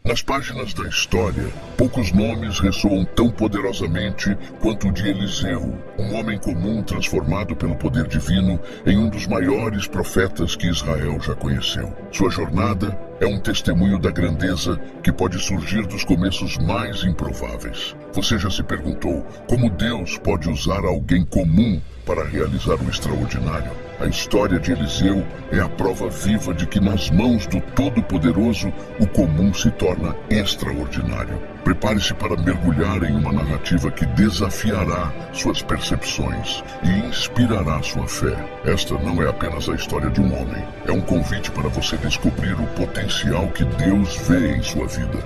Nas páginas da história, poucos nomes ressoam tão poderosamente quanto o de Eliseu, um homem comum transformado pelo poder divino em um dos maiores profetas que Israel já conheceu. Sua jornada é um testemunho da grandeza que pode surgir dos começos mais improváveis. Você já se perguntou como Deus pode usar alguém comum para realizar o extraordinário? A história de Eliseu é a prova viva de que nas mãos do Todo-Poderoso o comum se torna extraordinário. Prepare-se para mergulhar em uma narrativa que desafiará suas percepções e inspirará sua fé. Esta não é apenas a história de um homem, é um convite para você descobrir o potencial que Deus vê em sua vida.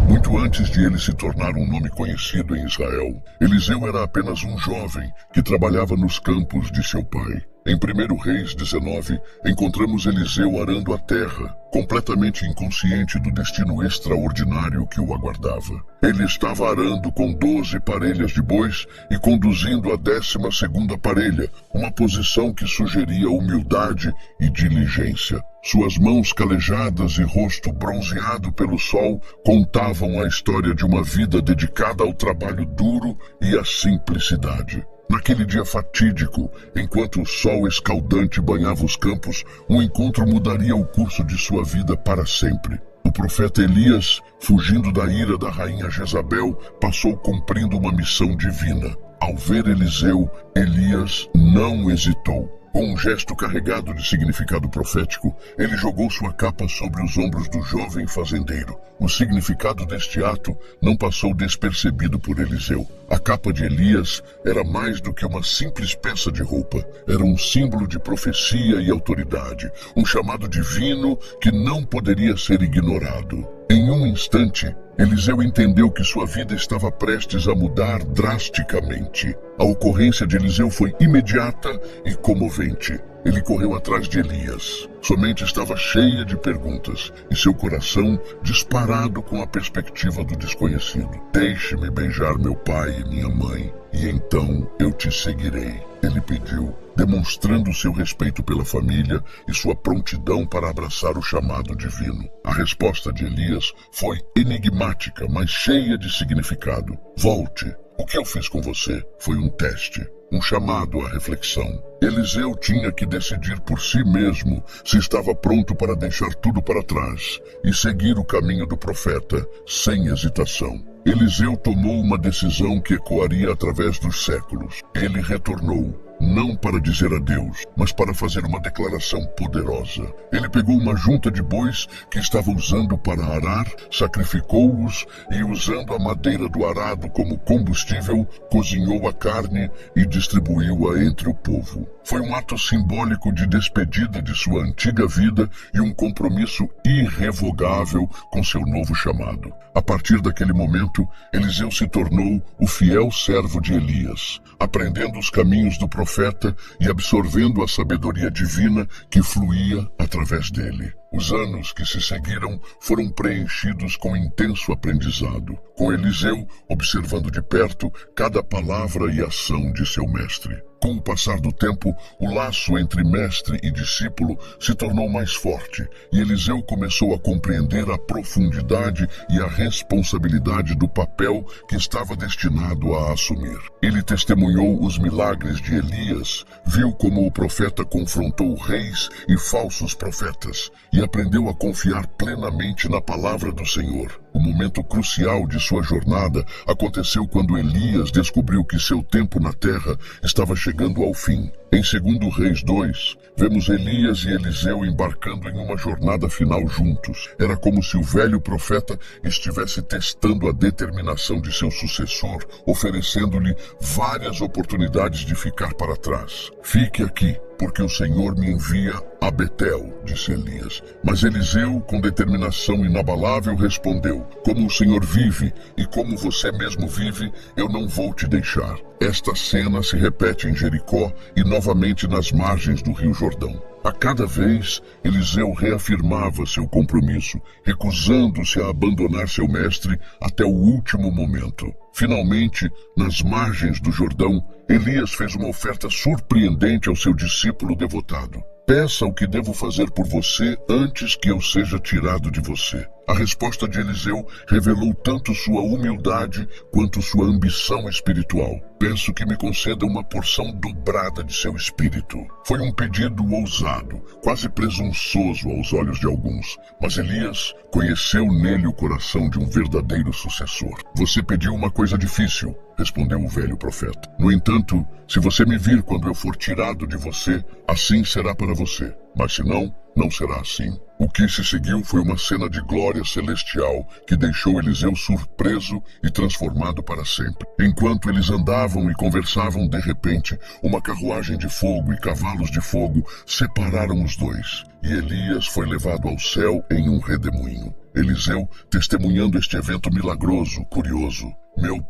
Muito antes de ele se tornar um nome conhecido em Israel, Eliseu era apenas um jovem que trabalhava nos campos de seu pai. Em 1 Reis 19, encontramos Eliseu arando a terra, completamente inconsciente do destino extraordinário que o aguardava. Ele estava arando com 12 parelhas de bois e conduzindo a 12ª parelha, uma posição que sugeria humildade e diligência. Suas mãos calejadas e rosto bronzeado pelo sol contavam a história de uma vida dedicada ao trabalho duro e à simplicidade. Naquele dia fatídico, enquanto o sol escaldante banhava os campos, um encontro mudaria o curso de sua vida para sempre. O profeta Elias, fugindo da ira da rainha Jezabel, passou cumprindo uma missão divina. Ao ver Eliseu, Elias não hesitou. Com um gesto carregado de significado profético, ele jogou sua capa sobre os ombros do jovem fazendeiro. O significado deste ato não passou despercebido por Eliseu. A capa de Elias era mais do que uma simples peça de roupa. Era um símbolo de profecia e autoridade, um chamado divino que não poderia ser ignorado. Em um instante, Eliseu entendeu que sua vida estava prestes a mudar drasticamente. A ocorrência de Eliseu foi imediata e comovente. Ele correu atrás de Elias. Sua mente estava cheia de perguntas e seu coração disparado com a perspectiva do desconhecido. Deixe-me beijar meu pai e minha mãe, e então eu te seguirei, ele pediu, demonstrando seu respeito pela família e sua prontidão para abraçar o chamado divino. A resposta de Elias foi enigmática, mas cheia de significado. Volte. O que eu fiz com você foi um teste, um chamado à reflexão. Eliseu tinha que decidir por si mesmo se estava pronto para deixar tudo para trás e seguir o caminho do profeta, sem hesitação. Eliseu tomou uma decisão que ecoaria através dos séculos. Ele retornou, não para dizer adeus, mas para fazer uma declaração poderosa. Ele pegou uma junta de bois que estava usando para arar, sacrificou-os e, usando a madeira do arado como combustível, cozinhou a carne e distribuiu-a entre o povo. Foi um ato simbólico de despedida de sua antiga vida e um compromisso irrevogável com seu novo chamado. A partir daquele momento, Eliseu se tornou o fiel servo de Elias, aprendendo os caminhos do profeta e absorvendo a sabedoria divina que fluía através dele. Os anos que se seguiram foram preenchidos com intenso aprendizado, com Eliseu observando de perto cada palavra e ação de seu mestre. Com o passar do tempo, o laço entre mestre e discípulo se tornou mais forte e Eliseu começou a compreender a profundidade e a responsabilidade do papel que estava destinado a assumir. Ele testemunhou os milagres de Elias, viu como o profeta confrontou reis e falsos profetas e aprendeu a confiar plenamente na palavra do Senhor. O momento crucial de sua jornada aconteceu quando Elias descobriu que seu tempo na terra estava chegando ao fim. Em 2 Reis 2, vemos Elias e Eliseu embarcando em uma jornada final juntos. Era como se o velho profeta estivesse testando a determinação de seu sucessor, oferecendo-lhe várias oportunidades de ficar para trás. Fique aqui, porque o Senhor me envia a Betel, disse Elias. Mas Eliseu, com determinação inabalável, respondeu: como o Senhor vive e como você mesmo vive, eu não vou te deixar. Esta cena se repete em Jericó e novamente nas margens do Rio Jordão. A cada vez, Eliseu reafirmava seu compromisso, recusando-se a abandonar seu mestre até o último momento. Finalmente, nas margens do Jordão, Elias fez uma oferta surpreendente ao seu discípulo devotado. Peça o que devo fazer por você antes que eu seja tirado de você. A resposta de Eliseu revelou tanto sua humildade quanto sua ambição espiritual. Peço que me conceda uma porção dobrada de seu espírito. Foi um pedido ousado, quase presunçoso aos olhos de alguns, mas Elias conheceu nele o coração de um verdadeiro sucessor. Você pediu uma coisa difícil, respondeu o velho profeta. No entanto, se você me vir quando eu for tirado de você, assim será para você. Mas se não, não será assim. O que se seguiu foi uma cena de glória celestial que deixou Eliseu surpreso e transformado para sempre. Enquanto eles andavam e conversavam, de repente, uma carruagem de fogo e cavalos de fogo separaram os dois, e Elias foi levado ao céu em um redemoinho. Eliseu, testemunhando este evento milagroso, curioso: meu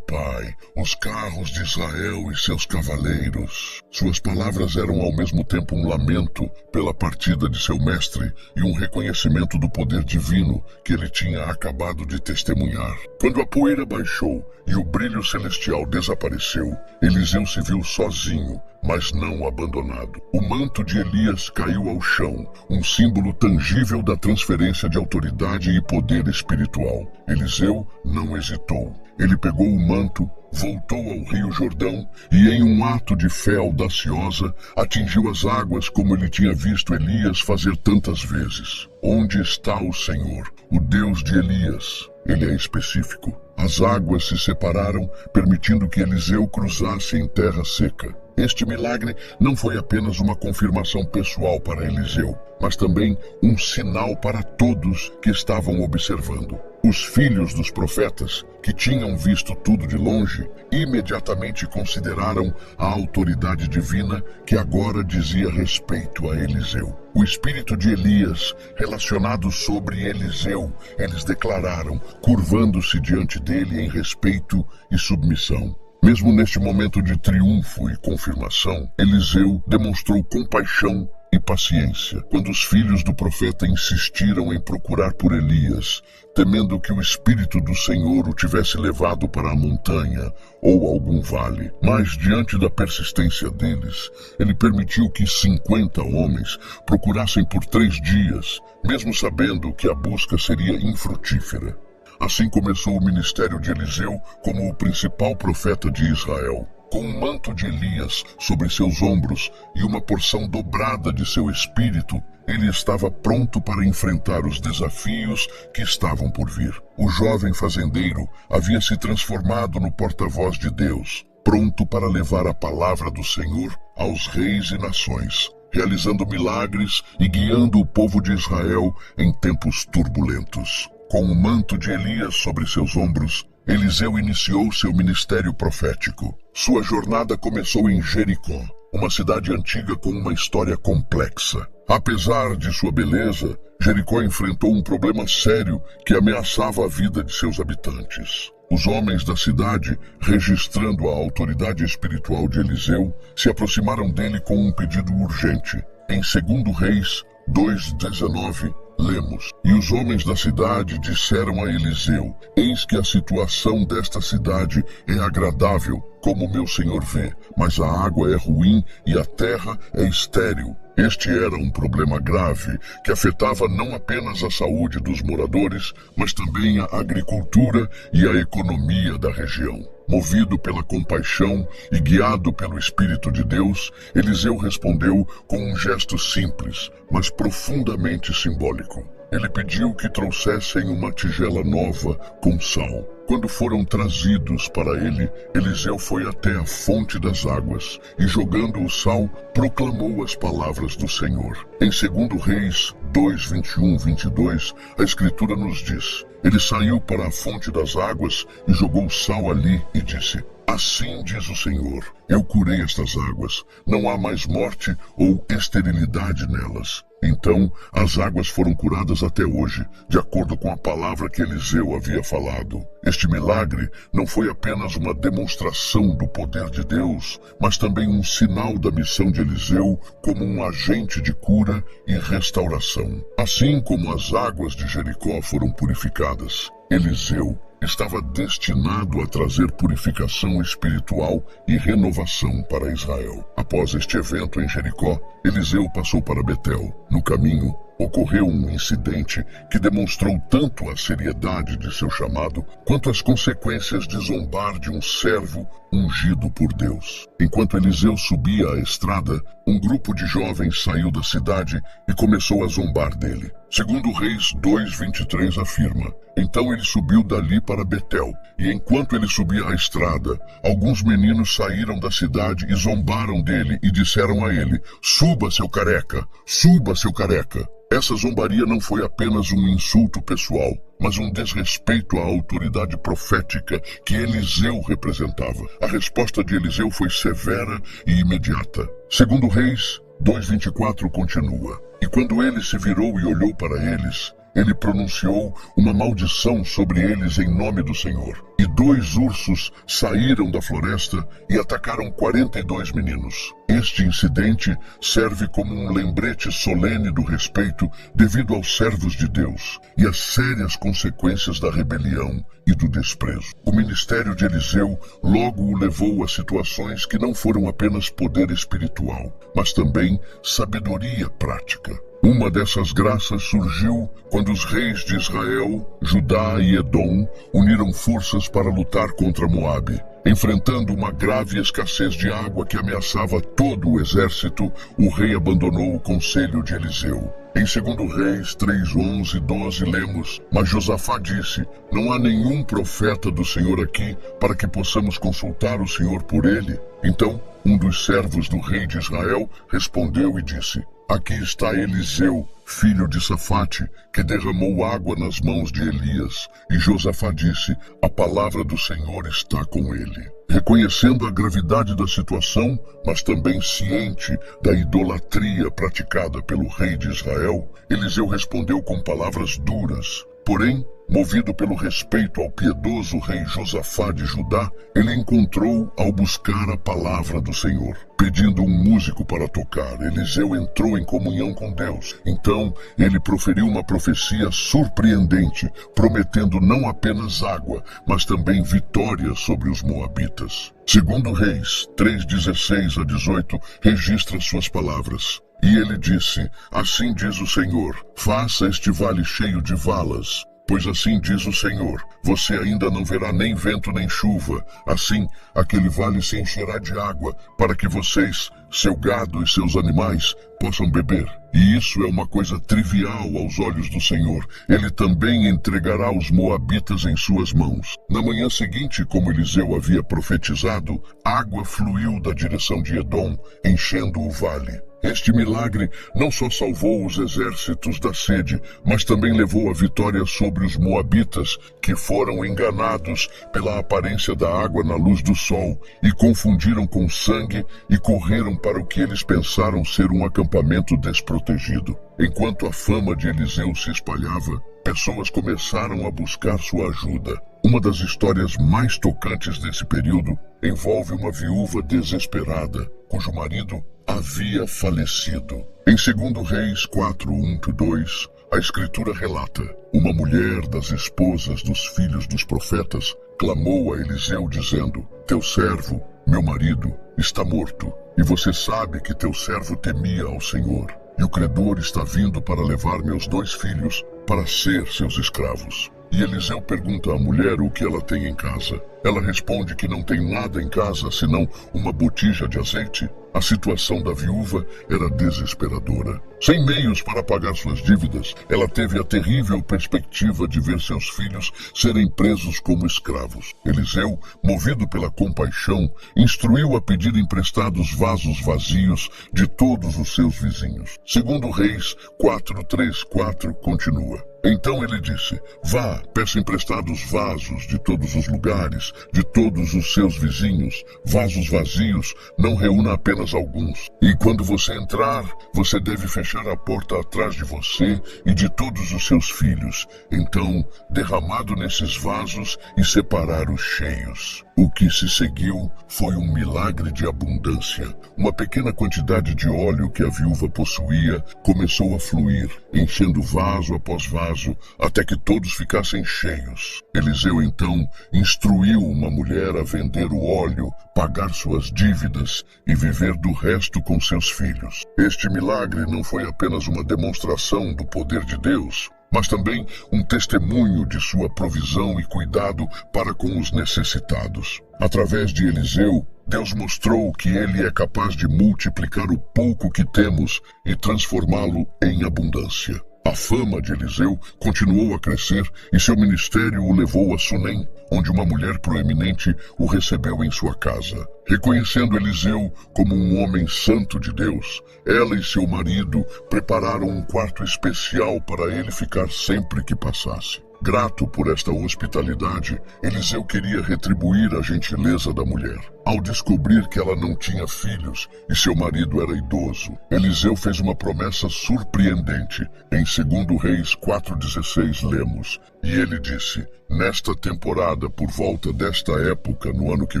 pai, os carros de Israel e seus cavaleiros. Suas palavras eram ao mesmo tempo um lamento pela partida de seu mestre e um reconhecimento do poder divino que ele tinha acabado de testemunhar. Quando a poeira baixou e o brilho celestial desapareceu, Eliseu se viu sozinho, mas não abandonado. O manto de Elias caiu ao chão, um símbolo tangível da transferência de autoridade e poder espiritual. Eliseu não hesitou. Ele pegou o manto, voltou ao rio Jordão e, em um ato de fé audaciosa, atingiu as águas como ele tinha visto Elias fazer tantas vezes. Onde está o Senhor, o Deus de Elias? Ele é específico. As águas se separaram, permitindo que Eliseu cruzasse em terra seca. Este milagre não foi apenas uma confirmação pessoal para Eliseu, mas também um sinal para todos que estavam observando. Os filhos dos profetas, que tinham visto tudo de longe, imediatamente consideraram a autoridade divina que agora dizia respeito a Eliseu. O espírito de Elias, relacionado sobre Eliseu, eles declararam, curvando-se diante dele em respeito e submissão. Mesmo neste momento de triunfo e confirmação, Eliseu demonstrou compaixão e paciência quando os filhos do profeta insistiram em procurar por Elias, temendo que o Espírito do Senhor o tivesse levado para a montanha ou algum vale. Mas, diante da persistência deles, ele permitiu que 50 homens procurassem por 3 dias, mesmo sabendo que a busca seria infrutífera. Assim começou o ministério de Eliseu como o principal profeta de Israel. Com o manto de Elias sobre seus ombros e uma porção dobrada de seu espírito, ele estava pronto para enfrentar os desafios que estavam por vir. O jovem fazendeiro havia se transformado no porta-voz de Deus, pronto para levar a palavra do Senhor aos reis e nações, realizando milagres e guiando o povo de Israel em tempos turbulentos. Com o manto de Elias sobre seus ombros, Eliseu iniciou seu ministério profético. Sua jornada começou em Jericó, uma cidade antiga com uma história complexa. Apesar de sua beleza, Jericó enfrentou um problema sério que ameaçava a vida de seus habitantes. Os homens da cidade, registrando a autoridade espiritual de Eliseu, se aproximaram dele com um pedido urgente. Em 2 Reis 2:19, lemos: e os homens da cidade disseram a Eliseu: eis que a situação desta cidade é agradável, como meu senhor vê, mas a água é ruim e a terra é estéril. Este era um problema grave que afetava não apenas a saúde dos moradores, mas também a agricultura e a economia da região. Movido pela compaixão e guiado pelo Espírito de Deus, Eliseu respondeu com um gesto simples, mas profundamente simbólico. Ele pediu que trouxessem uma tigela nova com sal. Quando foram trazidos para ele, Eliseu foi até a fonte das águas e, jogando o sal, proclamou as palavras do Senhor. Em 2 Reis 2:21-22, a Escritura nos diz: ele saiu para a fonte das águas e jogou sal ali e disse: assim diz o Senhor, eu curei estas águas, não há mais morte ou esterilidade nelas. Então, as águas foram curadas até hoje, de acordo com a palavra que Eliseu havia falado. Este milagre não foi apenas uma demonstração do poder de Deus, mas também um sinal da missão de Eliseu como um agente de cura e restauração. Assim como as águas de Jericó foram purificadas, Eliseu estava destinado a trazer purificação espiritual e renovação para Israel. Após este evento em Jericó, Eliseu passou para Betel. No caminho, ocorreu um incidente que demonstrou tanto a seriedade de seu chamado quanto as consequências de zombar de um servo ungido por Deus. Enquanto Eliseu subia a estrada, um grupo de jovens saiu da cidade e começou a zombar dele. Segundo Reis 2:23 afirma: então ele subiu dali para Betel, e enquanto ele subia a estrada, alguns meninos saíram da cidade e zombaram dele e disseram a ele: suba, seu careca! Suba, seu careca! Essa zombaria não foi apenas um insulto pessoal, mas um desrespeito à autoridade profética que Eliseu representava. A resposta de Eliseu foi severa e imediata. Segundo Reis 2:24 continua: e quando ele se virou e olhou para eles, ele pronunciou uma maldição sobre eles em nome do Senhor. E 2 ursos saíram da floresta e atacaram 42 meninos. Este incidente serve como um lembrete solene do respeito devido aos servos de Deus e às sérias consequências da rebelião e do desprezo. O ministério de Eliseu logo o levou a situações que não foram apenas poder espiritual, mas também sabedoria prática. Uma dessas graças surgiu quando os reis de Israel, Judá e Edom uniram forças para lutar contra Moabe. Enfrentando uma grave escassez de água que ameaçava todo o exército, o rei abandonou o conselho de Eliseu. Em 2 Reis 3:11-12 lemos: mas Josafá disse: não há nenhum profeta do Senhor aqui para que possamos consultar o Senhor por ele. Então, um dos servos do rei de Israel respondeu e disse: aqui está Eliseu, filho de Safate, que derramou água nas mãos de Elias. E Josafá disse: a palavra do Senhor está com ele. Reconhecendo a gravidade da situação, mas também ciente da idolatria praticada pelo rei de Israel, Eliseu respondeu com palavras duras. Porém, movido pelo respeito ao piedoso rei Josafá de Judá, ele encontrou ao buscar a palavra do Senhor. Pedindo um músico para tocar, Eliseu entrou em comunhão com Deus. Então, ele proferiu uma profecia surpreendente, prometendo não apenas água, mas também vitória sobre os moabitas. Segundo Reis 3:16-18 registra suas palavras. E ele disse: assim diz o Senhor, faça este vale cheio de valas. Pois assim diz o Senhor, você ainda não verá nem vento nem chuva. Assim, aquele vale se encherá de água, para que vocês, seu gado e seus animais, possam beber. E isso é uma coisa trivial aos olhos do Senhor. Ele também entregará os moabitas em suas mãos. Na manhã seguinte, como Eliseu havia profetizado, água fluiu da direção de Edom, enchendo o vale. Este milagre não só salvou os exércitos da sede, mas também levou a vitória sobre os moabitas, que foram enganados pela aparência da água na luz do sol, e confundiram com sangue e correram para o que eles pensaram ser um acampamento desprotegido. Enquanto a fama de Eliseu se espalhava, pessoas começaram a buscar sua ajuda. Uma das histórias mais tocantes desse período envolve uma viúva desesperada, cujo marido havia falecido. Em 2 Reis 4:1-2, a Escritura relata: uma mulher das esposas dos filhos dos profetas clamou a Eliseu dizendo: teu servo, meu marido, está morto, e você sabe que teu servo temia ao Senhor, e o credor está vindo para levar meus 2 filhos para ser seus escravos. E Eliseu pergunta à mulher o que ela tem em casa. Ela responde que não tem nada em casa senão uma botija de azeite. A situação da viúva era desesperadora. Sem meios para pagar suas dívidas, ela teve a terrível perspectiva de ver seus filhos serem presos como escravos. Eliseu, movido pela compaixão, instruiu a pedir emprestados vasos vazios de todos os seus vizinhos. Segundo Reis 4:3-4 continua: então ele disse: vá, peça emprestados vasos de todos os lugares, de todos os seus vizinhos, vasos vazios, não reúna apenas alguns. E quando você entrar, você deve fechar a porta atrás de você e de todos os seus filhos. Então, derramado nesses vasos e separar os cheios. O que se seguiu foi um milagre de abundância. Uma pequena quantidade de óleo que a viúva possuía começou a fluir, enchendo vaso após vaso, até que todos ficassem cheios. Eliseu então instruiu uma mulher a vender o óleo, pagar suas dívidas e viver do resto com seus filhos. Este milagre não foi apenas uma demonstração do poder de Deus, mas também um testemunho de sua provisão e cuidado para com os necessitados. Através de Eliseu, Deus mostrou que ele é capaz de multiplicar o pouco que temos e transformá-lo em abundância. A fama de Eliseu continuou a crescer e seu ministério o levou a Sunem, onde uma mulher proeminente o recebeu em sua casa. Reconhecendo Eliseu como um homem santo de Deus, ela e seu marido prepararam um quarto especial para ele ficar sempre que passasse. Grato por esta hospitalidade, Eliseu queria retribuir a gentileza da mulher. Ao descobrir que ela não tinha filhos e seu marido era idoso, Eliseu fez uma promessa surpreendente. Em 2 Reis 4,16 lemos: "E ele disse, nesta temporada, por volta desta época, no ano que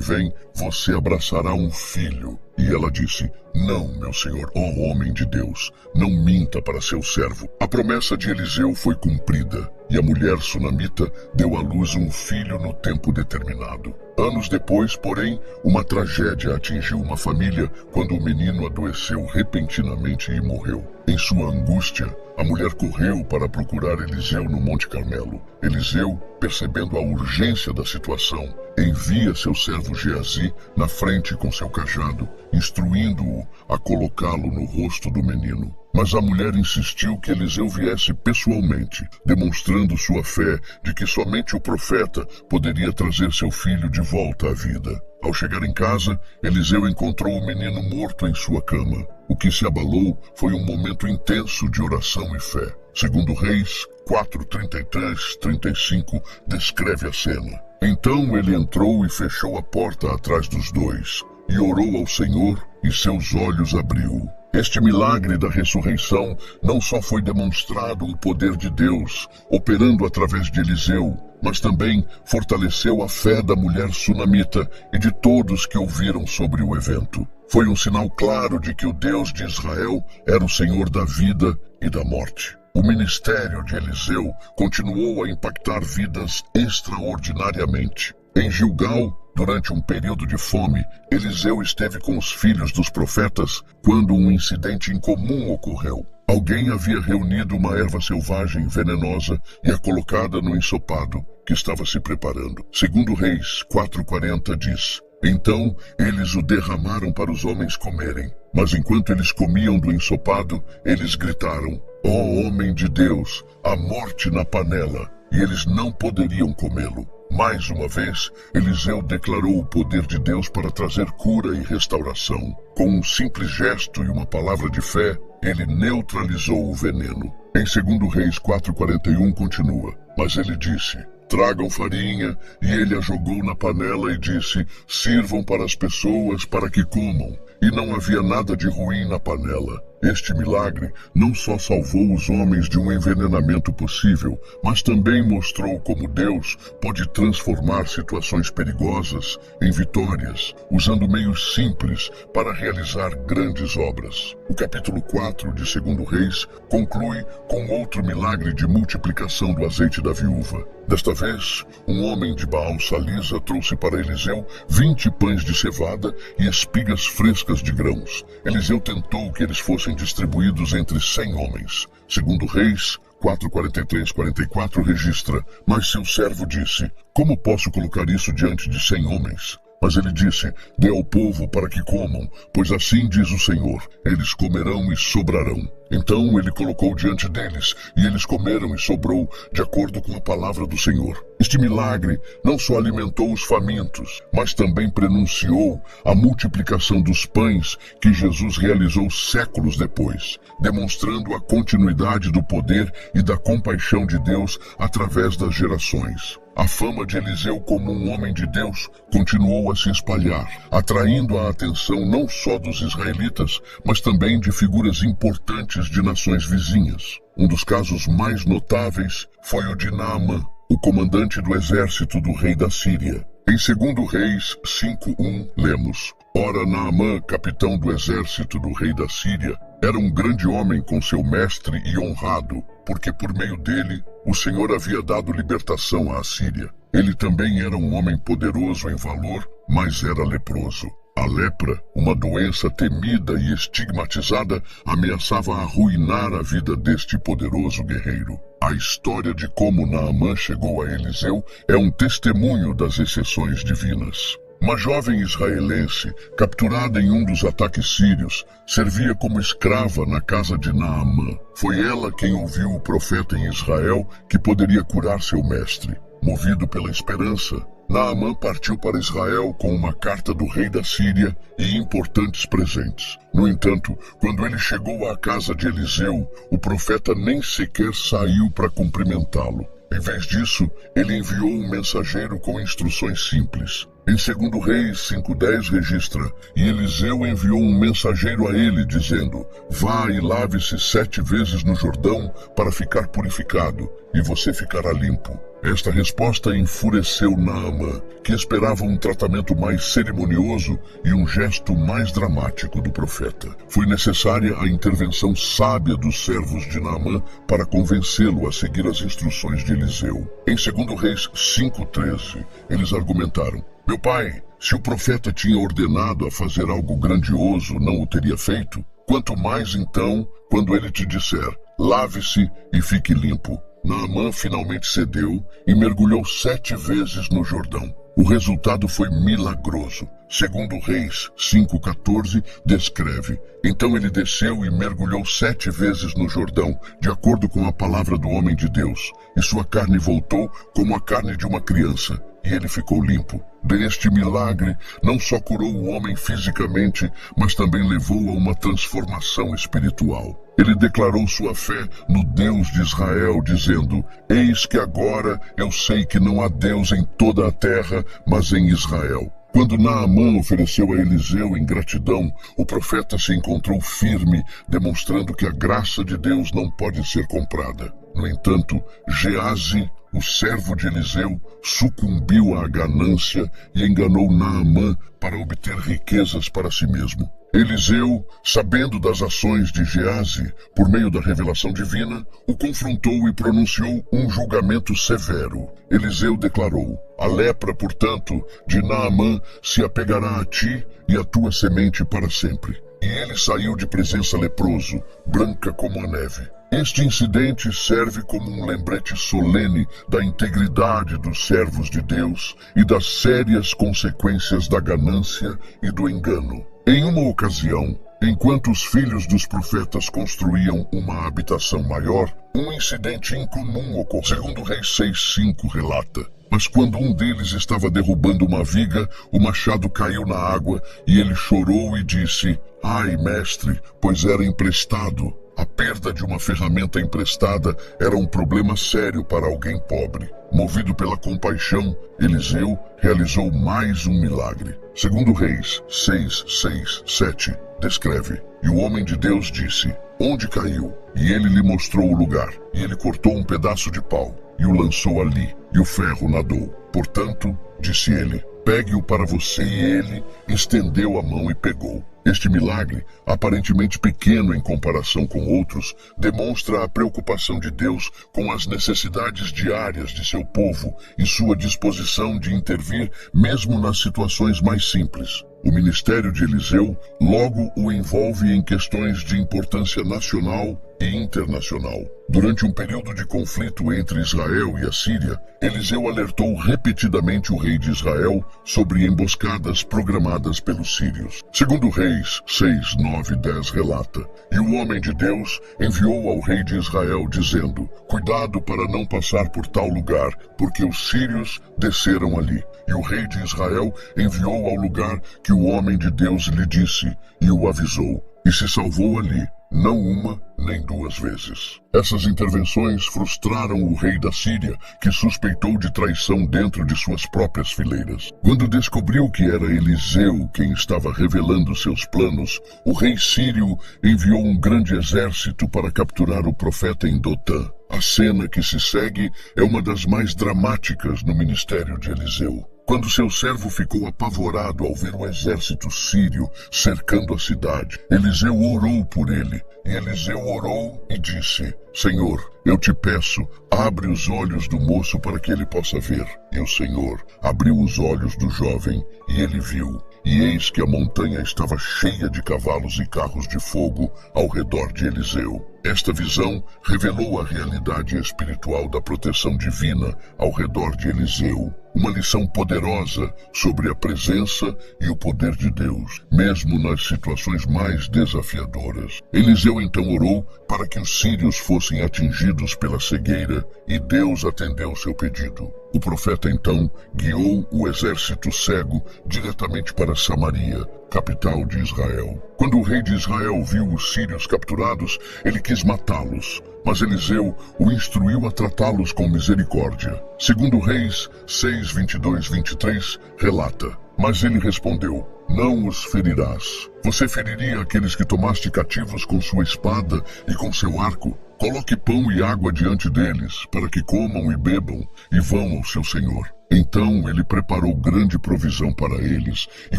vem, você abraçará um filho." E ela disse: "Não, meu senhor, ó homem de Deus, não minta para seu servo." A promessa de Eliseu foi cumprida, e a mulher sunamita deu à luz um filho no tempo determinado. Anos depois, porém, uma tragédia atingiu uma família quando o menino adoeceu repentinamente e morreu. Em sua angústia, a mulher correu para procurar Eliseu no Monte Carmelo. Eliseu, percebendo a urgência da situação, envia seu servo Geazi na frente com seu cajado, instruindo-o a colocá-lo no rosto do menino. Mas a mulher insistiu que Eliseu viesse pessoalmente, demonstrando sua fé de que somente o profeta poderia trazer seu filho de volta à vida. Ao chegar em casa, Eliseu encontrou o menino morto em sua cama. O que se abalou foi um momento intenso de oração e fé. 2 Reis 4:33-35 descreve a cena. Então ele entrou e fechou a porta atrás dos dois, e orou ao Senhor, e seus olhos abriu. Este milagre da ressurreição não só foi demonstrado o poder de Deus, operando através de Eliseu, mas também fortaleceu a fé da mulher sunamita e de todos que ouviram sobre o evento. Foi um sinal claro de que o Deus de Israel era o Senhor da vida e da morte. O ministério de Eliseu continuou a impactar vidas extraordinariamente. Em Gilgal, durante um período de fome, Eliseu esteve com os filhos dos profetas quando um incidente incomum ocorreu. Alguém havia reunido uma erva selvagem venenosa e a colocada no ensopado que estava se preparando. 2 Reis 4:40 diz: "Então eles o derramaram para os homens comerem. Mas enquanto eles comiam do ensopado, eles gritaram: 'Ó homem de Deus, a morte na panela!' E eles não poderiam comê-lo." Mais uma vez, Eliseu declarou o poder de Deus para trazer cura e restauração. Com um simples gesto e uma palavra de fé, ele neutralizou o veneno. Em 2 Reis 4:41 continua: "Mas ele disse: 'Tragam farinha,' e ele a jogou na panela e disse: 'Sirvam para as pessoas para que comam.' E não havia nada de ruim na panela." Este milagre não só salvou os homens de um envenenamento possível, mas também mostrou como Deus pode transformar situações perigosas em vitórias, usando meios simples para realizar grandes obras. O capítulo 4 de 2 Reis conclui com outro milagre de multiplicação do azeite da viúva. Desta vez, um homem de Baal-Salisa trouxe para Eliseu 20 pães de cevada e espigas frescas de grãos. Eliseu tentou que eles fossem distribuídos entre 100 homens. 2 Reis 4:43-44 registra: "Mas seu servo disse: 'Como posso colocar isso diante de 100 homens?' Mas ele disse: 'Dê ao povo para que comam, pois assim diz o Senhor: eles comerão e sobrarão.' Então ele colocou diante deles, e eles comeram e sobrou, de acordo com a palavra do Senhor." Este milagre não só alimentou os famintos, mas também prenunciou a multiplicação dos pães que Jesus realizou séculos depois, demonstrando a continuidade do poder e da compaixão de Deus através das gerações. A fama de Eliseu como um homem de Deus continuou a se espalhar, atraindo a atenção não só dos israelitas, mas também de figuras importantes de nações vizinhas. Um dos casos mais notáveis foi o de Naamã, o comandante do exército do rei da Síria. Em 2 Reis 5:1, lemos: Ora, Naamã, capitão do exército do rei da Síria, era um grande homem com seu mestre e honrado, porque por meio dele o Senhor havia dado libertação à Síria. Ele também era um homem poderoso em valor, mas era leproso. A lepra, uma doença temida e estigmatizada, ameaçava arruinar a vida deste poderoso guerreiro. A história de como Naamã chegou a Eliseu é um testemunho das exceções divinas. Uma jovem israelense, capturada em um dos ataques sírios, servia como escrava na casa de Naamã. Foi ela quem ouviu o profeta em Israel que poderia curar seu mestre. Movido pela esperança, Naamã partiu para Israel com uma carta do rei da Síria e importantes presentes. No entanto, quando ele chegou à casa de Eliseu, o profeta nem sequer saiu para cumprimentá-lo. Em vez disso, ele enviou um mensageiro com instruções simples. Em 2 Reis 5:10 registra: E Eliseu enviou um mensageiro a ele, dizendo: Vá e lave-se 7 vezes no Jordão para ficar purificado, e você ficará limpo. Esta resposta enfureceu Naamã, que esperava um tratamento mais cerimonioso e um gesto mais dramático do profeta. Foi necessária a intervenção sábia dos servos de Naamã para convencê-lo a seguir as instruções de Eliseu. Em 2 Reis 5:13, eles argumentaram: Meu pai, se o profeta tinha ordenado a fazer algo grandioso, não o teria feito? Quanto mais então, quando ele te disser: lave-se e fique limpo. Naamã finalmente cedeu e mergulhou 7 vezes no Jordão. O resultado foi milagroso. 2 Reis 5:14 descreve: Então ele desceu e mergulhou 7 vezes no Jordão, de acordo com a palavra do homem de Deus, e sua carne voltou como a carne de uma criança, e ele ficou limpo. Deste milagre, não só curou o homem fisicamente, mas também levou a uma transformação espiritual. Ele declarou sua fé no Deus de Israel, dizendo: Eis que agora eu sei que não há Deus em toda a terra, mas em Israel. Quando Naamã ofereceu a Eliseu em gratidão, o profeta se encontrou firme, demonstrando que a graça de Deus não pode ser comprada. No entanto, Geazi, o servo de Eliseu, sucumbiu à ganância e enganou Naamã para obter riquezas para si mesmo. Eliseu, sabendo das ações de Geazi, por meio da revelação divina, o confrontou e pronunciou um julgamento severo. Eliseu declarou: A lepra, portanto, de Naamã se apegará a ti e à tua semente para sempre. E ele saiu de presença leproso, branca como a neve. Este incidente serve como um lembrete solene da integridade dos servos de Deus e das sérias consequências da ganância e do engano. Em uma ocasião, enquanto os filhos dos profetas construíam uma habitação maior, um incidente incomum ocorreu. 2 Reis 6:5 relata: Mas quando um deles estava derrubando uma viga, o machado caiu na água e ele chorou e disse: Ai, mestre, pois era emprestado. A perda de uma ferramenta emprestada era um problema sério para alguém pobre. Movido pela compaixão, Eliseu realizou mais um milagre. 2 Reis 6:6-7 descreve: E o homem de Deus disse: Onde caiu? E ele lhe mostrou o lugar. E ele cortou um pedaço de pau e o lançou ali, e o ferro nadou. Portanto, disse ele: Pegue-o para você. E ele estendeu a mão e pegou. Este milagre, aparentemente pequeno em comparação com outros, demonstra a preocupação de Deus com as necessidades diárias de seu povo e sua disposição de intervir mesmo nas situações mais simples. O ministério de Eliseu logo o envolve em questões de importância nacional e internacional. Durante um período de conflito entre Israel e a Síria, Eliseu alertou repetidamente o rei de Israel sobre emboscadas programadas pelos sírios. 2 Reis 6:9-10 relata: E o homem de Deus enviou ao rei de Israel, dizendo: Cuidado para não passar por tal lugar, porque os sírios desceram ali. E o rei de Israel enviou ao lugar que o homem de Deus lhe disse, e o avisou, e se salvou ali, não uma nem 2 vezes. Essas intervenções frustraram o rei da Síria, que suspeitou de traição dentro de suas próprias fileiras. Quando descobriu que era Eliseu quem estava revelando seus planos, o rei sírio enviou um grande exército para capturar o profeta em Dotã. A cena que se segue é uma das mais dramáticas no ministério de Eliseu. Quando seu servo ficou apavorado ao ver o exército sírio cercando a cidade, Eliseu orou por ele. E Eliseu orou e disse: Senhor, eu te peço, abre os olhos do moço para que ele possa ver. E o Senhor abriu os olhos do jovem, e ele viu. E eis que a montanha estava cheia de cavalos e carros de fogo ao redor de Eliseu. Esta visão revelou a realidade espiritual da proteção divina ao redor de Eliseu. Uma lição poderosa sobre a presença e o poder de Deus, mesmo nas situações mais desafiadoras. Eliseu então orou para que os sírios fossem atingidos pela cegueira, e Deus atendeu seu pedido. O profeta então guiou o exército cego diretamente para Samaria, capital de Israel. Quando o rei de Israel viu os sírios capturados, ele quis matá-los, mas Eliseu o instruiu a tratá-los com misericórdia. Segundo Reis 6, 22, 23, relata: Mas ele respondeu: Não os ferirás. Você feriria aqueles que tomaste cativos com sua espada e com seu arco? Coloque pão e água diante deles, para que comam e bebam, e vão ao seu senhor. Então ele preparou grande provisão para eles, e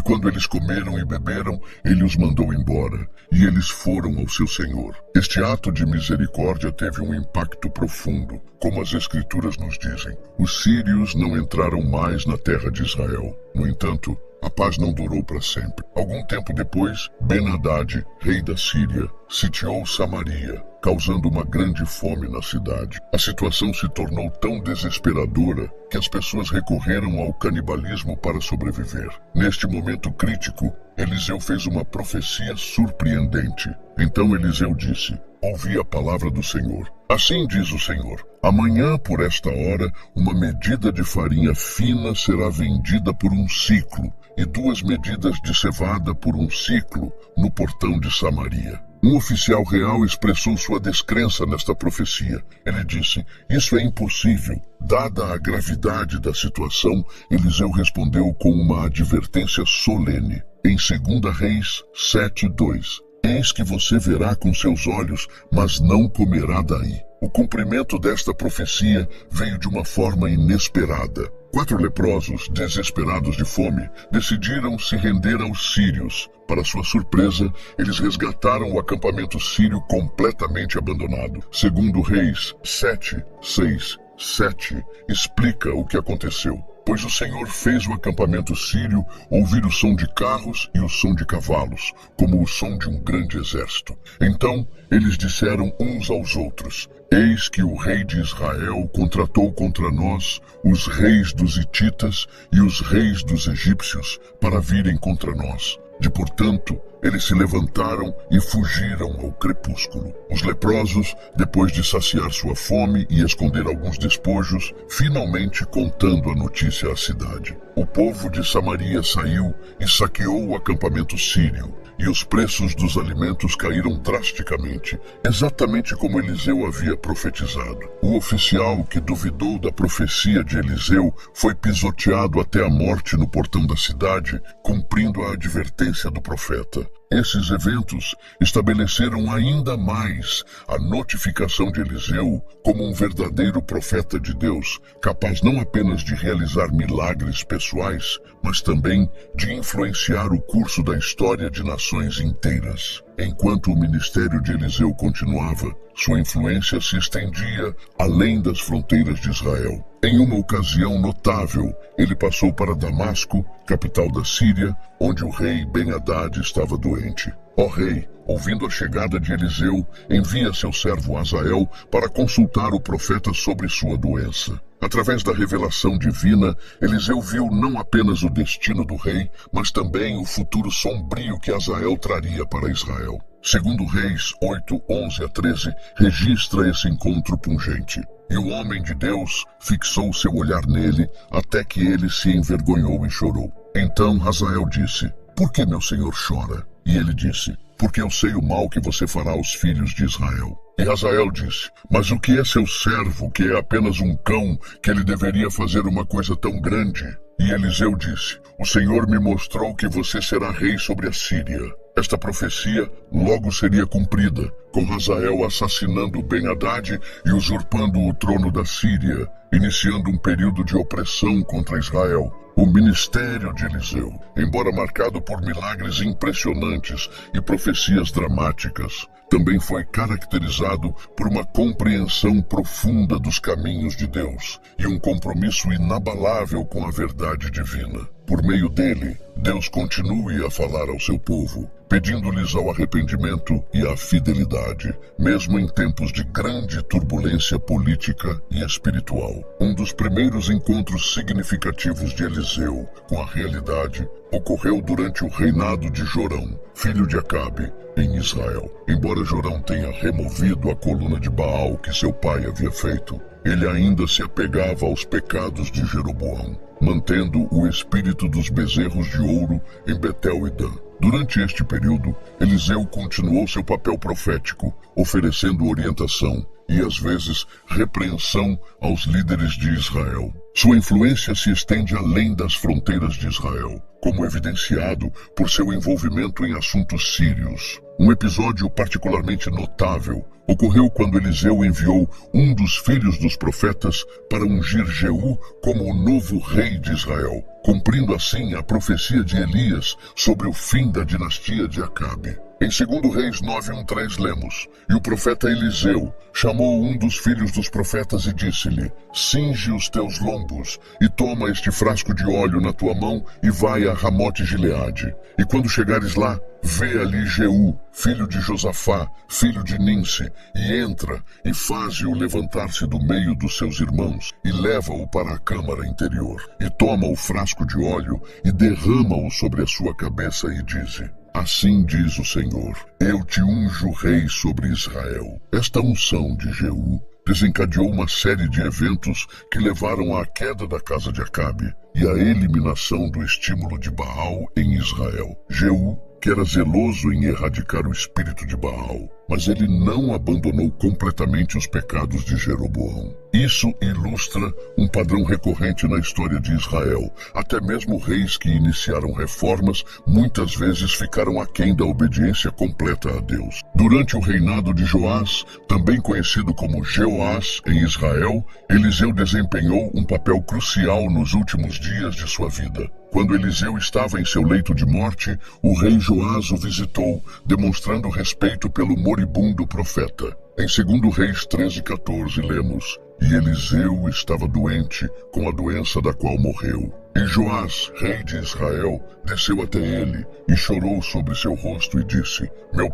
quando eles comeram e beberam, ele os mandou embora, e eles foram ao seu senhor. Este ato de misericórdia teve um impacto profundo. Como as Escrituras nos dizem, os sírios não entraram mais na terra de Israel. No entanto, a paz não durou para sempre. Algum tempo depois, Ben-Hadad, rei da Síria, sitiou Samaria, causando uma grande fome na cidade. A situação se tornou tão desesperadora que as pessoas recorreram ao canibalismo para sobreviver. Neste momento crítico, Eliseu fez uma profecia surpreendente. Então Eliseu disse: Ouvi a palavra do Senhor. Assim diz o Senhor: Amanhã, por esta hora, uma medida de farinha fina será vendida por um siclo, e 2 medidas de cevada por um siclo, no portão de Samaria. Um oficial real expressou sua descrença nesta profecia. Ele disse: Isso é impossível. Dada a gravidade da situação, Eliseu respondeu com uma advertência solene. Em 2 Reis 7:2, Eis que você verá com seus olhos, mas não comerá daí. O cumprimento desta profecia veio de uma forma inesperada. 4 leprosos, desesperados de fome, decidiram se render aos sírios. Para sua surpresa, eles resgataram o acampamento sírio completamente abandonado. 2 Reis 7:6-7 explica o que aconteceu. Pois o Senhor fez o acampamento sírio ouvir o som de carros e o som de cavalos, como o som de um grande exército. Então eles disseram uns aos outros: Eis que o rei de Israel contratou contra nós os reis dos hititas e os reis dos egípcios para virem contra nós. De portanto, eles se levantaram e fugiram ao crepúsculo. Os leprosos, depois de saciar sua fome e esconder alguns despojos, finalmente contando a notícia à cidade. O povo de Samaria saiu e saqueou o acampamento sírio, e os preços dos alimentos caíram drasticamente, exatamente como Eliseu havia profetizado. O oficial que duvidou da profecia de Eliseu foi pisoteado até a morte no portão da cidade, cumprindo a advertência do profeta. Esses eventos estabeleceram ainda mais a notificação de Eliseu como um verdadeiro profeta de Deus, capaz não apenas de realizar milagres pessoais, mas também de influenciar o curso da história de nações inteiras. Enquanto o ministério de Eliseu continuava, sua influência se estendia além das fronteiras de Israel. Em uma ocasião notável, ele passou para Damasco, capital da Síria, onde o rei Ben-Hadad estava doente. Ó rei, ouvindo a chegada de Eliseu, envia seu servo Azael para consultar o profeta sobre sua doença. Através da revelação divina, Eliseu viu não apenas o destino do rei, mas também o futuro sombrio que Azael traria para Israel. 2 Reis 8:11-13 registra esse encontro pungente. E o homem de Deus fixou seu olhar nele até que ele se envergonhou e chorou. Então Azael disse: Por que meu senhor chora? E ele disse: Porque eu sei o mal que você fará aos filhos de Israel. E Azael disse: Mas o que é seu servo, que é apenas um cão, que ele deveria fazer uma coisa tão grande? E Eliseu disse: O Senhor me mostrou que você será rei sobre a Síria. Esta profecia logo seria cumprida, com Hazael assassinando Ben-Hadad e usurpando o trono da Síria, iniciando um período de opressão contra Israel. O ministério de Eliseu, embora marcado por milagres impressionantes e profecias dramáticas, também foi caracterizado por uma compreensão profunda dos caminhos de Deus e um compromisso inabalável com a verdade divina. Por meio dele, Deus continue a falar ao seu povo, pedindo-lhes ao arrependimento e à fidelidade, mesmo em tempos de grande turbulência política e espiritual. Um dos primeiros encontros significativos de Eliseu com a realidade ocorreu durante o reinado de Jorão, filho de Acabe, em Israel. Embora Jorão tenha removido a coluna de Baal que seu pai havia feito, ele ainda se apegava aos pecados de Jeroboão, mantendo o espírito dos bezerros de ouro em Betel e Dan. Durante este período, Eliseu continuou seu papel profético, oferecendo orientação e, às vezes, repreensão aos líderes de Israel. Sua influência se estende além das fronteiras de Israel, como evidenciado por seu envolvimento em assuntos sírios. Um episódio particularmente notável ocorreu quando Eliseu enviou um dos filhos dos profetas para ungir Jeú como o novo rei de Israel, cumprindo assim a profecia de Elias sobre o fim da dinastia de Acabe. Em 2 Reis 9:1-3 lemos: E o profeta Eliseu chamou um dos filhos dos profetas e disse-lhe: Cinge os teus lombos e toma este frasco de óleo na tua mão e vai a Ramote-Gileade. E quando chegares lá, vê ali Jeú, filho de Josafá, filho de Ninse, e entra e faze-o levantar-se do meio dos seus irmãos e leva-o para a câmara interior. E toma o frasco de óleo e derrama-o sobre a sua cabeça e dize: Assim diz o Senhor, eu te unjo rei sobre Israel. Esta unção de Jeú desencadeou uma série de eventos que levaram à queda da casa de Acabe e à eliminação do estímulo de Baal em Israel. Jeú, que era zeloso em erradicar o espírito de Baal, mas ele não abandonou completamente os pecados de Jeroboão. Isso ilustra um padrão recorrente na história de Israel. Até mesmo reis que iniciaram reformas muitas vezes ficaram aquém da obediência completa a Deus. Durante o reinado de Joás, também conhecido como Jeoás em Israel, Eliseu desempenhou um papel crucial nos últimos dias de sua vida. Quando Eliseu estava em seu leito de morte, o rei Joás o visitou, demonstrando respeito pelo moribundo profeta. Em 2 Reis 13:14 lemos: E Eliseu estava doente com a doença da qual morreu. E Joás, rei de Israel, desceu até ele e chorou sobre seu rosto e disse: meu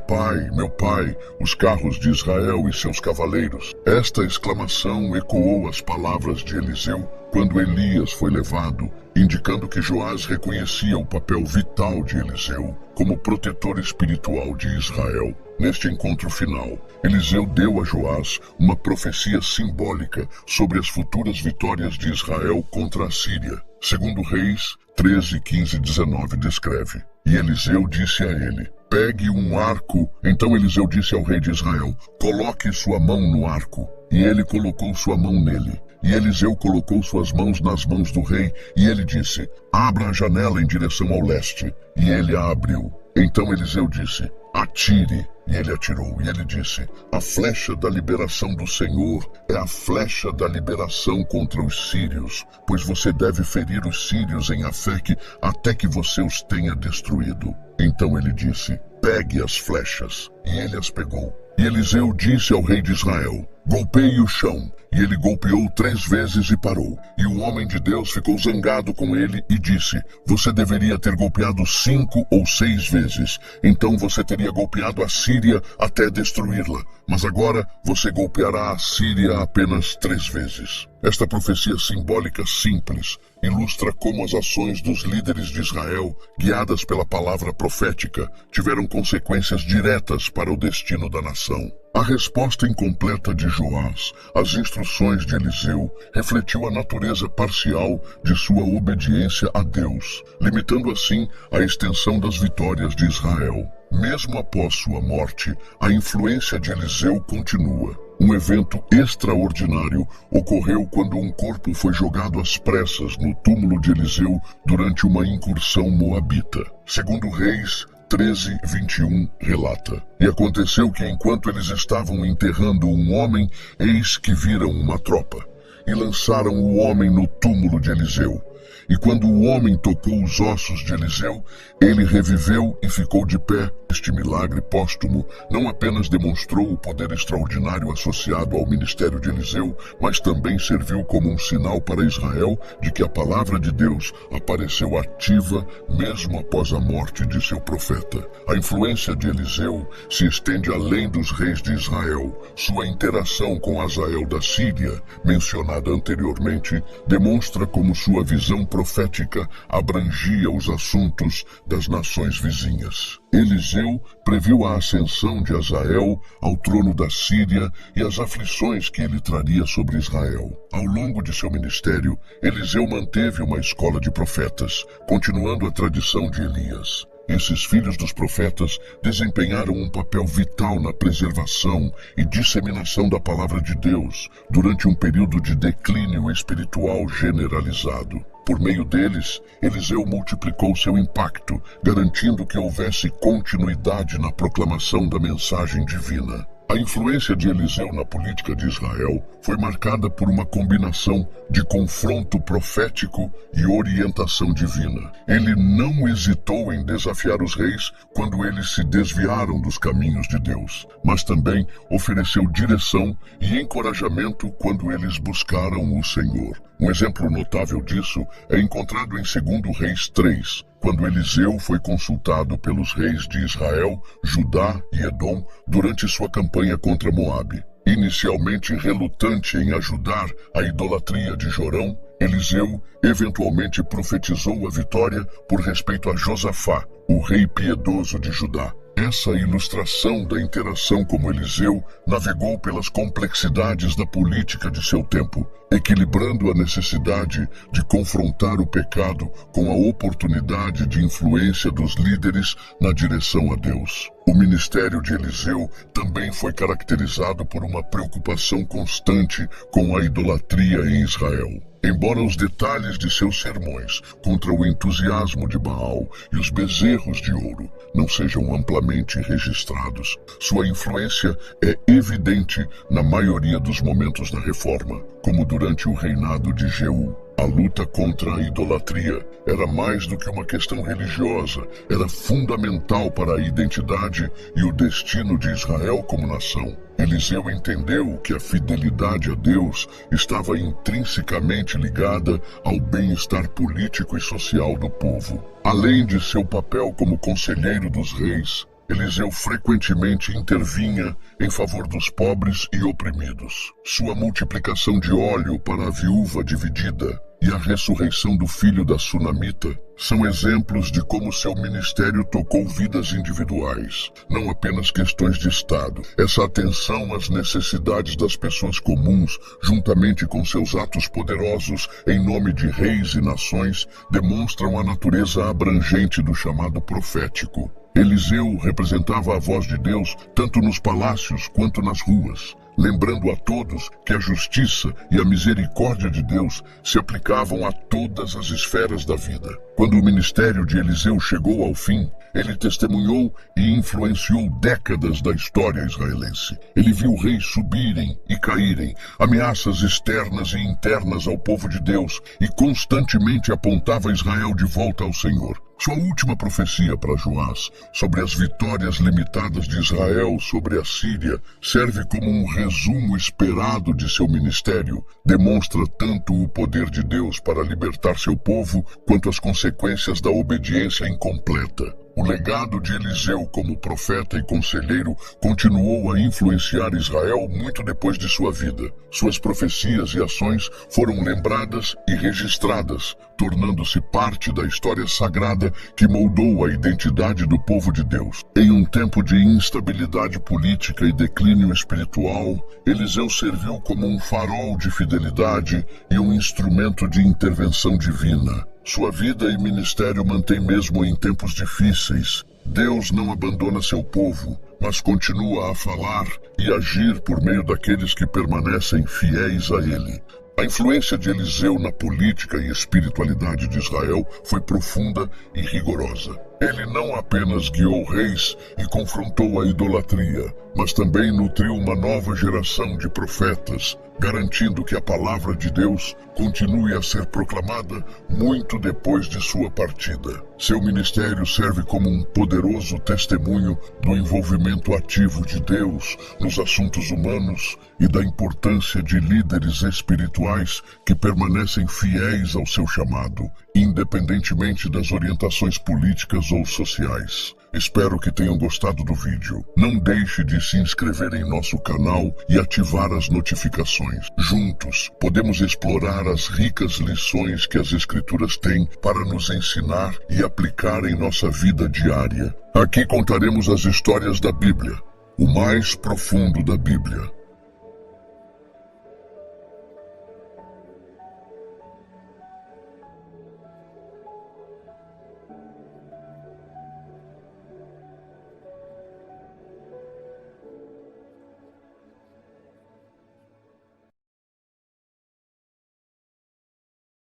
pai, os carros de Israel e seus cavaleiros. Esta exclamação ecoou as palavras de Eliseu quando Elias foi levado, indicando que Joás reconhecia o papel vital de Eliseu como protetor espiritual de Israel. Neste encontro final, Eliseu deu a Joás uma profecia simbólica sobre as futuras vitórias de Israel contra a Síria. 2 Reis 13:15-19 descreve: E Eliseu disse a ele: pegue um arco. Então Eliseu disse ao rei de Israel: coloque sua mão no arco. E ele colocou sua mão nele. E Eliseu colocou suas mãos nas mãos do rei, e ele disse: abra a janela em direção ao leste. E ele a abriu. Então Eliseu disse: atire. E ele atirou, e ele disse: a flecha da liberação do Senhor é a flecha da liberação contra os sírios, pois você deve ferir os sírios em Afeque até que você os tenha destruído. Então ele disse: pegue as flechas. E ele as pegou. E Eliseu disse ao rei de Israel: golpeie o chão. E ele golpeou 3 vezes e parou. E o homem de Deus ficou zangado com ele e disse: você deveria ter golpeado 5 ou 6 vezes. Então você teria golpeado a Síria até destruí-la. Mas agora você golpeará a Síria apenas 3 vezes. Esta profecia simbólica simples ilustra como as ações dos líderes de Israel, guiadas pela palavra profética, tiveram consequências diretas para o destino da nação. A resposta incompleta de Joás às instruções de Eliseu refletiu a natureza parcial de sua obediência a Deus, limitando assim a extensão das vitórias de Israel. Mesmo após sua morte, a influência de Eliseu continua. Um evento extraordinário ocorreu quando um corpo foi jogado às pressas no túmulo de Eliseu durante uma incursão moabita. 2 Reis 13:21 relata: E aconteceu que enquanto eles estavam enterrando um homem, eis que viram uma tropa, e lançaram o homem no túmulo de Eliseu. E quando o homem tocou os ossos de Eliseu, ele reviveu e ficou de pé. Este milagre póstumo não apenas demonstrou o poder extraordinário associado ao ministério de Eliseu, mas também serviu como um sinal para Israel de que a palavra de Deus apareceu ativa mesmo após a morte de seu profeta. A influência de Eliseu se estende além dos reis de Israel. Sua interação com Hazael da Síria, mencionada anteriormente, demonstra como sua visão profética abrangia os assuntos das nações vizinhas. Eliseu previu a ascensão de Hazael ao trono da Síria e as aflições que ele traria sobre Israel. Ao longo de seu ministério, Eliseu manteve uma escola de profetas, continuando a tradição de Elias. Esses filhos dos profetas desempenharam um papel vital na preservação e disseminação da palavra de Deus durante um período de declínio espiritual generalizado. Por meio deles, Eliseu multiplicou seu impacto, garantindo que houvesse continuidade na proclamação da mensagem divina. A influência de Eliseu na política de Israel foi marcada por uma combinação de confronto profético e orientação divina. Ele não hesitou em desafiar os reis quando eles se desviaram dos caminhos de Deus, mas também ofereceu direção e encorajamento quando eles buscaram o Senhor. Um exemplo notável disso é encontrado em 2 Reis 3, quando Eliseu foi consultado pelos reis de Israel, Judá e Edom durante sua campanha contra Moabe. Inicialmente relutante em ajudar a idolatria de Jorão, Eliseu eventualmente profetizou a vitória por respeito a Josafá, o rei piedoso de Judá. Essa ilustração da interação como Eliseu navegou pelas complexidades da política de seu tempo, equilibrando a necessidade de confrontar o pecado com a oportunidade de influência dos líderes na direção a Deus. O ministério de Eliseu também foi caracterizado por uma preocupação constante com a idolatria em Israel. Embora os detalhes de seus sermões contra o entusiasmo de Baal e os bezerros de ouro não sejam amplamente registrados, sua influência é evidente na maioria dos momentos da reforma, como durante o reinado de Jeú. A luta contra a idolatria era mais do que uma questão religiosa, era fundamental para a identidade e o destino de Israel como nação. Eliseu entendeu que a fidelidade a Deus estava intrinsecamente ligada ao bem-estar político e social do povo. Além de seu papel como conselheiro dos reis, Eliseu frequentemente intervinha em favor dos pobres e oprimidos. Sua multiplicação de óleo para a viúva dividida e a ressurreição do filho da sunamita são exemplos de como seu ministério tocou vidas individuais, não apenas questões de Estado. Essa atenção às necessidades das pessoas comuns, juntamente com seus atos poderosos em nome de reis e nações, demonstram a natureza abrangente do chamado profético. Eliseu representava a voz de Deus tanto nos palácios quanto nas ruas, lembrando a todos que a justiça e a misericórdia de Deus se aplicavam a todas as esferas da vida. Quando o ministério de Eliseu chegou ao fim, ele testemunhou e influenciou décadas da história israelense. Ele viu reis subirem e caírem, ameaças externas e internas ao povo de Deus, e constantemente apontava Israel de volta ao Senhor. Sua última profecia para Joás, sobre as vitórias limitadas de Israel sobre a Síria, serve como um resumo esperado de seu ministério. Demonstra tanto o poder de Deus para libertar seu povo, quanto as consequências da obediência incompleta. O legado de Eliseu como profeta e conselheiro continuou a influenciar Israel muito depois de sua vida. Suas profecias e ações foram lembradas e registradas, tornando-se parte da história sagrada que moldou a identidade do povo de Deus. Em um tempo de instabilidade política e declínio espiritual, Eliseu serviu como um farol de fidelidade e um instrumento de intervenção divina. Sua vida e ministério mantém mesmo em tempos difíceis. Deus não abandona seu povo, mas continua a falar e agir por meio daqueles que permanecem fiéis a Ele. A influência de Eliseu na política e espiritualidade de Israel foi profunda e rigorosa. Ele não apenas guiou reis e confrontou a idolatria, mas também nutriu uma nova geração de profetas, garantindo que a palavra de Deus continue a ser proclamada muito depois de sua partida. Seu ministério serve como um poderoso testemunho do envolvimento ativo de Deus nos assuntos humanos e da importância de líderes espirituais que permanecem fiéis ao seu chamado, independentemente das orientações políticas ou sociais. Espero que tenham gostado do vídeo. Não deixe de se inscrever em nosso canal e ativar as notificações. Juntos, podemos explorar as ricas lições que as Escrituras têm para nos ensinar e aplicar em nossa vida diária. Aqui contaremos as histórias da Bíblia, o mais profundo da Bíblia.